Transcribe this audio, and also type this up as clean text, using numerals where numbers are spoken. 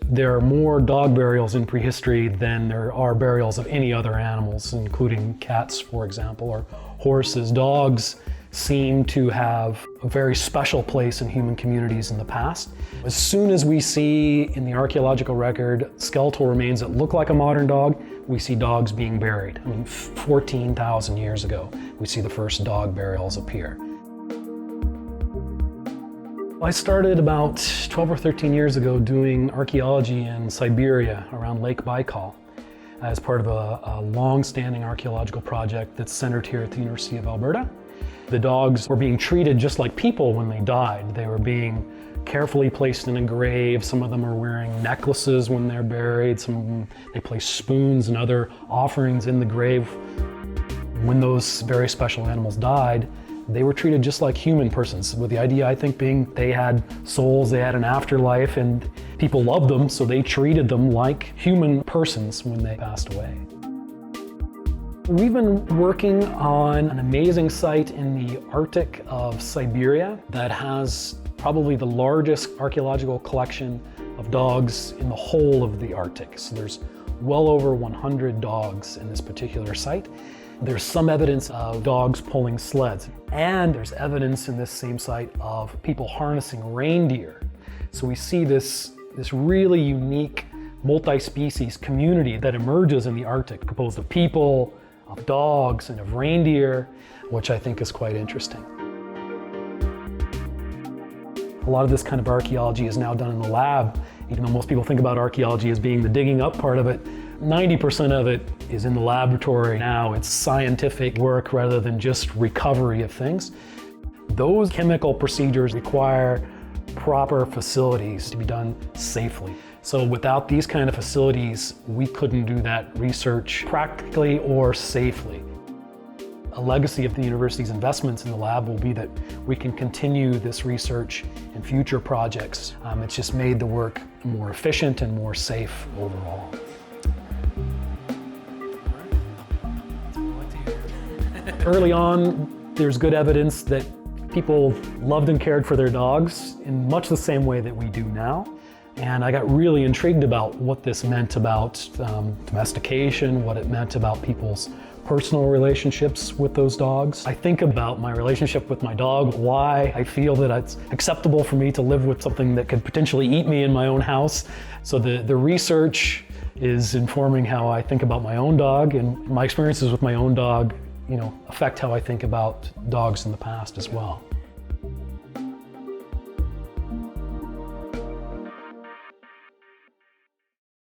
There are more dog burials in prehistory than there are burials of any other animals, including cats, for example, or horses. Dogs seem to have a very special place in human communities in the past. As soon as we see in the archaeological record skeletal remains that look like a modern dog, we see dogs being buried. 14,000 years ago, we see the first dog burials appear. I started about 12 or 13 years ago doing archaeology in Siberia around Lake Baikal as part of a long-standing archaeological project that's centered here at the University of Alberta. The dogs were being treated just like people when they died. They were being carefully placed in a grave. Some of them are wearing necklaces when they're buried. Some of them, they place spoons and other offerings in the grave. When those very special animals died, they were treated just like human persons, with the idea, I think, being they had souls, they had an afterlife, and people loved them, so they treated them like human persons when they passed away. We've been working on an amazing site in the Arctic of Siberia that has probably the largest archaeological collection of dogs in the whole of the Arctic. So there's well over 100 dogs in this particular site. There's some evidence of dogs pulling sleds, and there's evidence in this same site of people harnessing reindeer. So we see this really unique multi-species community that emerges in the Arctic, composed of people, of dogs, and of reindeer, which I think is quite interesting. A lot of this kind of archaeology is now done in the lab, even though most people think about archaeology as being the digging up part of it. 90% of it is in the laboratory now. It's scientific work rather than just recovery of things. Those chemical procedures require proper facilities to be done safely. So without these kind of facilities, we couldn't do that research practically or safely. A legacy of the university's investments in the lab will be that we can continue this research in future projects. It's just made the work more efficient and more safe overall. Early on, there's good evidence that people loved and cared for their dogs in much the same way that we do now. And I got really intrigued about what this meant about domestication, what it meant about people's personal relationships with those dogs. I think about my relationship with my dog, why I feel that it's acceptable for me to live with something that could potentially eat me in my own house. So the research is informing how I think about my own dog, and my experiences with my own dog, affect how I think about dogs in the past as well.